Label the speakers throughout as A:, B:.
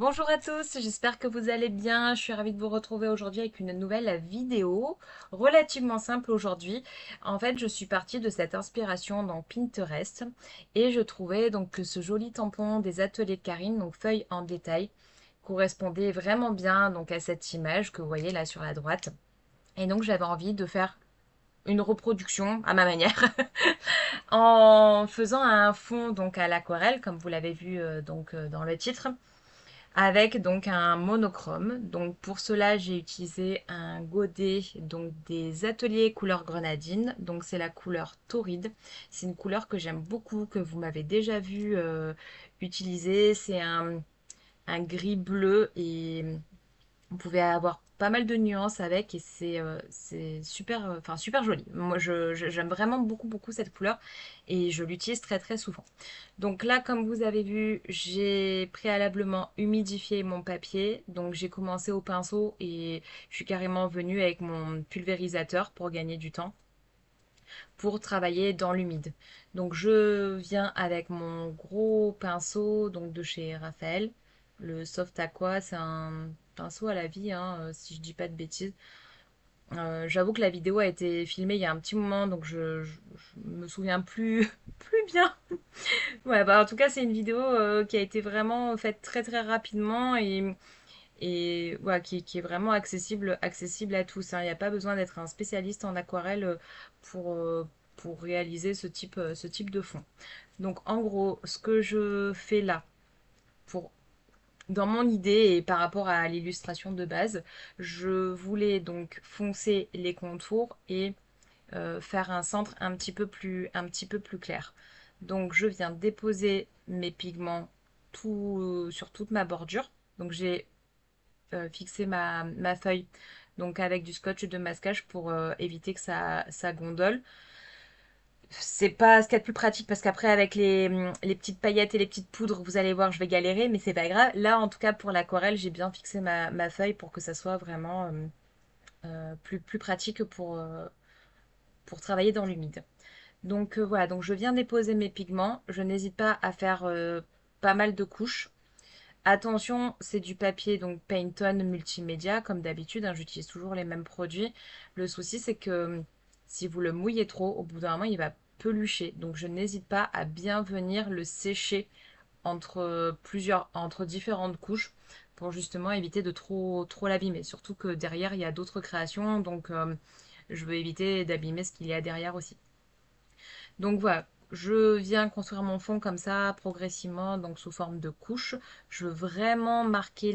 A: Bonjour à tous, j'espère que vous allez bien. Je suis ravie de vous retrouver aujourd'hui avec une nouvelle vidéo relativement simple aujourd'hui. En fait, je suis partie de cette inspiration dans Pinterest et je trouvais donc que ce joli tampon des ateliers de Karine, donc feuille en détail, correspondait vraiment bien donc à cette image que vous voyez là sur la droite. Et donc j'avais envie de faire une reproduction à ma manière en faisant un fond donc à l'aquarelle comme vous l'avez vu dans le titre avec donc un monochrome. Donc pour cela, j'ai utilisé un godet donc des ateliers couleur grenadine. Donc c'est la couleur Tauride. C'est une couleur que j'aime beaucoup, que vous m'avez déjà vu utiliser. C'est un gris bleu et vous pouvez avoir pas mal de nuances avec et c'est super, enfin super joli. Moi, j'aime vraiment beaucoup cette couleur et je l'utilise très souvent. Donc là, comme vous avez vu, j'ai préalablement humidifié mon papier. Donc j'ai commencé au pinceau et je suis carrément venue avec mon pulvérisateur pour gagner du temps pour travailler dans l'humide. Donc je viens avec mon gros pinceau donc de chez Raphaël. Le Soft Aqua, c'est un pinceau à la vie, hein, si je dis pas de bêtises. J'avoue que la vidéo a été filmée il y a un petit moment, donc je me souviens plus, plus bien. Ouais, bah en tout cas, c'est une vidéo qui a été vraiment faite très rapidement et ouais, qui est vraiment accessible à tous, hein. Il n'y a pas besoin d'être un spécialiste en aquarelle pour réaliser ce type de fond. Donc en gros, ce que je fais là, pour, dans mon idée et par rapport à l'illustration de base, je voulais donc foncer les contours et faire un centre un petit peu plus clair. Donc je viens déposer mes pigments sur toute ma bordure. Donc j'ai fixé ma feuille donc avec du scotch de masquage pour éviter que ça gondole. C'est pas ce qu'il y a de plus pratique parce qu'après avec les petites paillettes et les petites poudres, vous allez voir, je vais galérer, mais c'est pas grave. Là, en tout cas, pour l'aquarelle, j'ai bien fixé ma feuille pour que ça soit vraiment plus pratique pour travailler dans l'humide. Donc voilà, donc je viens déposer mes pigments. Je n'hésite pas à faire pas mal de couches. Attention, c'est du papier donc Pantone multimédia comme d'habitude, hein, j'utilise toujours les mêmes produits. Le souci c'est que si vous le mouillez trop, au bout d'un moment il va pelucher. Donc je n'hésite pas à bien venir le sécher entre différentes couches pour justement éviter de trop l'abîmer. Surtout que derrière il y a d'autres créations, donc je veux éviter d'abîmer ce qu'il y a derrière aussi. Donc voilà, je viens construire mon fond comme ça progressivement, donc sous forme de couches. Je veux vraiment marquer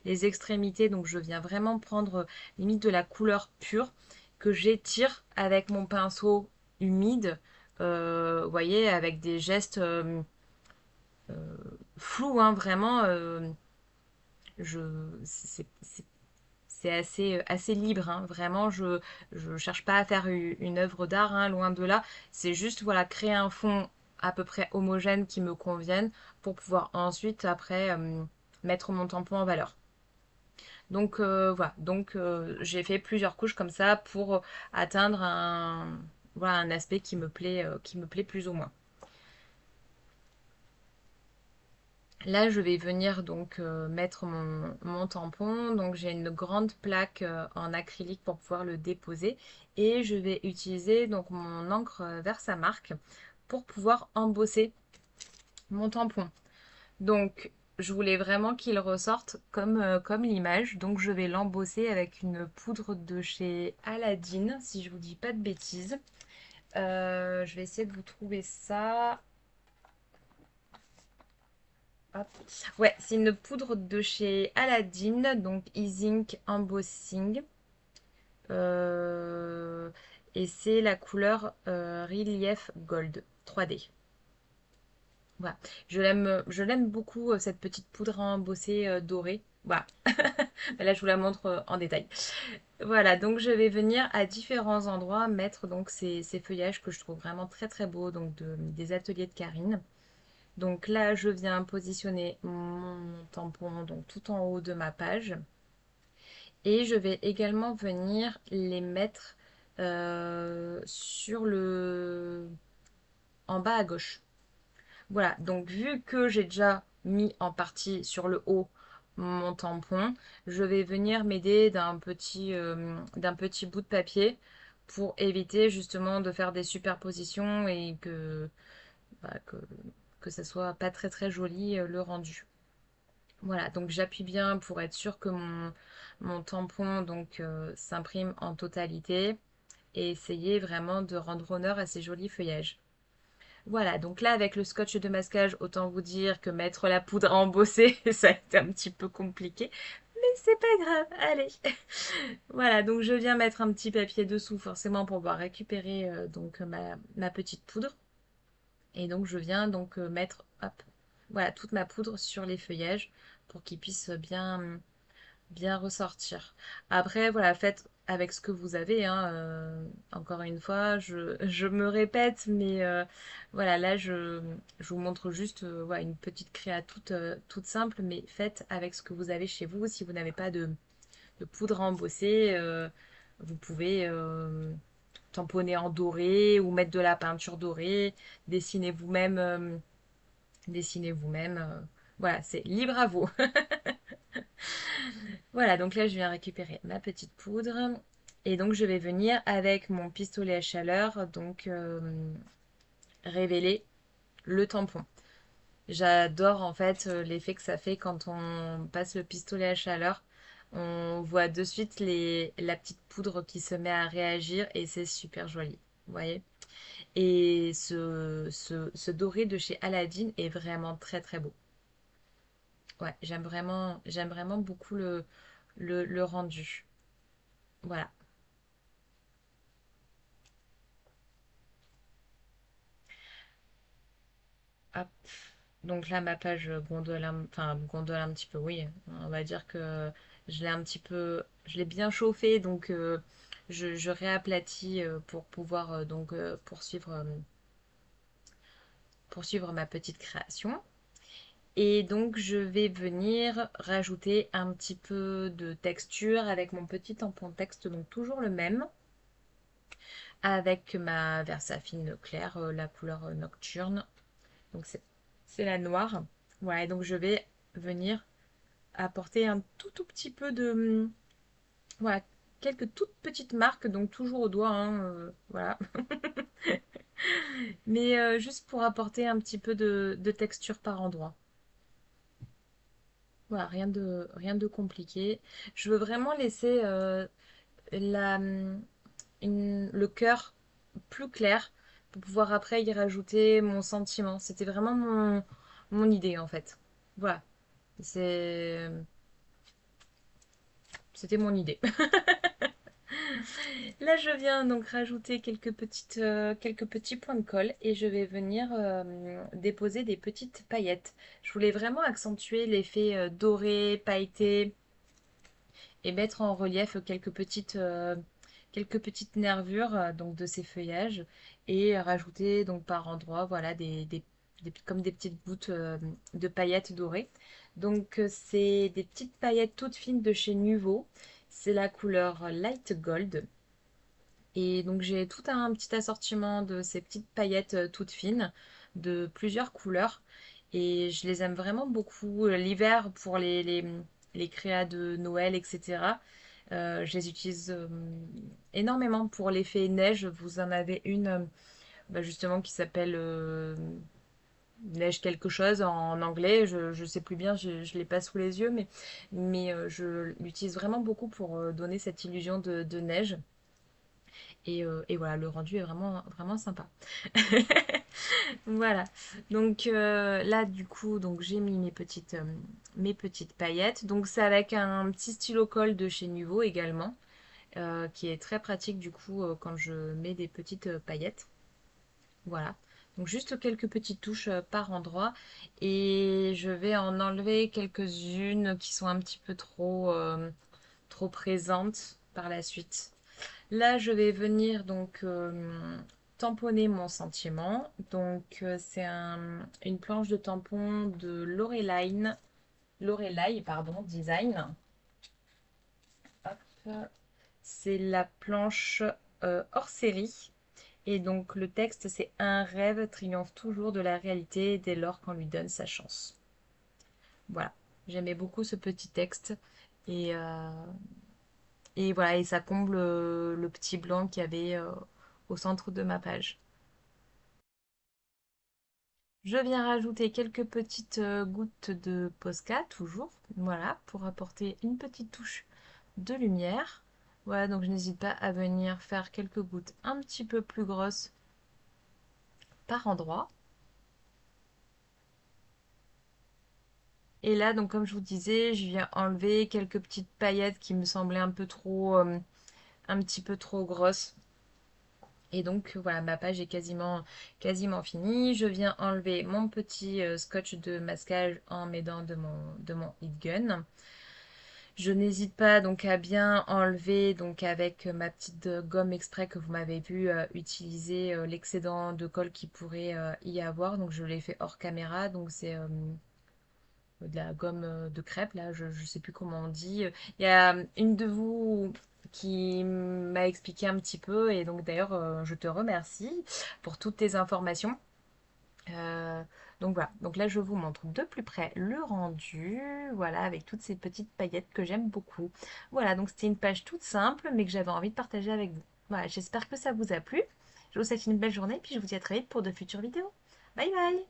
A: les extrémités, donc je viens vraiment prendre limite de la couleur pure que j'étire avec mon pinceau humide. Vous voyez, avec des gestes flous, hein, vraiment. Je, c'est assez libre, hein. Vraiment, je cherche pas à faire une œuvre d'art, hein, loin de là. C'est juste voilà, créer un fond à peu près homogène qui me convienne pour pouvoir ensuite, après, mettre mon tampon en valeur. Donc voilà, donc j'ai fait plusieurs couches comme ça pour atteindre voilà, un aspect qui me plaît plus ou moins. Là, je vais venir donc mettre mon tampon. Donc, j'ai une grande plaque en acrylique pour pouvoir le déposer. Et je vais utiliser donc mon encre Versamark pour pouvoir embosser mon tampon. Donc, je voulais vraiment qu'il ressorte comme l'image. Donc, je vais l'embosser avec une poudre de chez Aladdin, si je vous dis pas de bêtises. Je vais essayer de vous trouver ça. Hop. Ouais, c'est une poudre de chez Aladdin, donc E-Zinc Embossing. Euh, et c'est la couleur Relief Gold 3D. Voilà. Je l'aime beaucoup, cette petite poudre à embosser dorée. Voilà. Là, je vous la montre en détail. Voilà, donc je vais venir à différents endroits mettre donc ces feuillages que je trouve vraiment très beaux, donc des ateliers de Karine. Donc là, je viens positionner mon tampon donc tout en haut de ma page. Et je vais également venir les mettre en bas à gauche. Voilà, donc vu que j'ai déjà mis en partie sur le haut mon tampon, je vais venir m'aider d'un petit bout de papier pour éviter justement de faire des superpositions et bah, que ça soit pas très très joli le rendu. Voilà, donc j'appuie bien pour être sûr que mon tampon s'imprime en totalité et essayer vraiment de rendre honneur à ces jolis feuillages. Voilà, donc là avec le scotch de masquage, autant vous dire que mettre la poudre à embosser, ça a été un petit peu compliqué, mais c'est pas grave, allez. Voilà, donc je viens mettre un petit papier dessous forcément pour pouvoir récupérer ma petite poudre. Et donc je viens mettre hop, voilà, toute ma poudre sur les feuillages pour qu'ils puissent bien ressortir. Après, voilà, faites avec ce que vous avez, hein, encore une fois, je me répète, mais voilà, là, je vous montre juste ouais, une petite créa toute simple, mais faites avec ce que vous avez chez vous. Si vous n'avez pas de poudre à embosser, vous pouvez tamponner en doré ou mettre de la peinture dorée, dessiner vous-même. Dessinez vous-même. Voilà, c'est libre à vous. Voilà, donc là, je viens récupérer ma petite poudre. Et donc, je vais venir avec mon pistolet à chaleur, révéler le tampon. J'adore en fait l'effet que ça fait quand on passe le pistolet à chaleur. On voit de suite la petite poudre qui se met à réagir et c'est super joli. Vous voyez? Et ce doré de chez Aladdin est vraiment très très beau. Ouais, j'aime vraiment beaucoup le rendu. Voilà. Hop. Donc là, ma page gondole un petit peu, oui. On va dire que je l'ai bien chauffé, donc je réaplatis pour pouvoir poursuivre ma petite création. Et donc, je vais venir rajouter un petit peu de texture avec mon petit tampon texte, donc toujours le même, avec ma Versafine claire, la couleur nocturne. Donc c'est la noire. Voilà, et donc je vais venir apporter un tout petit peu voilà, quelques toutes petites marques, donc toujours au doigt, hein, voilà. Mais juste pour apporter un petit peu de texture par endroit. Voilà, rien de compliqué. Je veux vraiment laisser la, le cœur plus clair pour pouvoir après y rajouter mon sentiment. C'était vraiment mon idée en fait. Voilà, c'est, c'était mon idée. Là, je viens donc rajouter quelques petits points de colle et je vais venir déposer des petites paillettes. Je voulais vraiment accentuer l'effet doré, pailleté et mettre en relief quelques petites nervures donc de ces feuillages et rajouter donc par endroits voilà comme des petites gouttes de paillettes dorées. Donc c'est des petites paillettes toutes fines de chez Nuvo. C'est la couleur Light Gold. Et donc j'ai tout un petit assortiment de ces petites paillettes toutes fines de plusieurs couleurs. Et je les aime vraiment beaucoup. L'hiver pour les créas de Noël, etc. Je les utilise énormément pour l'effet neige. Vous en avez une bah, justement qui s'appelle neige quelque chose en anglais. Je ne sais plus bien, je ne l'ai pas sous les yeux, mais je l'utilise vraiment beaucoup pour donner cette illusion de neige. Et voilà, le rendu est vraiment sympa. Voilà. Donc là, du coup, donc j'ai mis mes petites paillettes. Donc c'est avec un petit stylo colle de chez Nuvo également, qui est très pratique du coup quand je mets des petites paillettes. Voilà. Donc juste quelques petites touches par endroit. Et je vais en enlever quelques-unes qui sont un petit peu trop présentes par la suite. Là, je vais venir tamponner mon sentiment. Donc, c'est une planche de tampon de Lorelai, pardon, Design. Hop. C'est la planche hors série. Et donc, le texte, c'est un rêve triomphe toujours de la réalité dès lors qu'on lui donne sa chance. Voilà. J'aimais beaucoup ce petit texte. Et, euh, et voilà, et ça comble le petit blanc qu'il y avait au centre de ma page. Je viens rajouter quelques petites gouttes de Posca, toujours, voilà, pour apporter une petite touche de lumière. Voilà, donc je n'hésite pas à venir faire quelques gouttes un petit peu plus grosses par endroit. Et là, donc comme je vous disais, je viens enlever quelques petites paillettes qui me semblaient un petit peu trop grosses. Et donc voilà, ma page est quasiment finie. Je viens enlever mon petit scotch de masquage en m'aidant de mon heat gun. Je n'hésite pas donc à bien enlever donc avec ma petite gomme exprès que vous m'avez vu utiliser l'excédent de colle qui pourrait y avoir. Donc je l'ai fait hors caméra. Donc c'est de la gomme de crêpe là, je ne sais plus comment on dit. Il y a une de vous qui m'a expliqué un petit peu et donc d'ailleurs je te remercie pour toutes tes informations. Euh, donc voilà, donc là je vous montre de plus près le rendu, voilà, avec toutes ces petites paillettes que j'aime beaucoup. Voilà, donc c'était une page toute simple mais que j'avais envie de partager avec vous. Voilà, j'espère que ça vous a plu. Je vous souhaite une belle journée puis je vous dis à très vite pour de futures vidéos. Bye bye!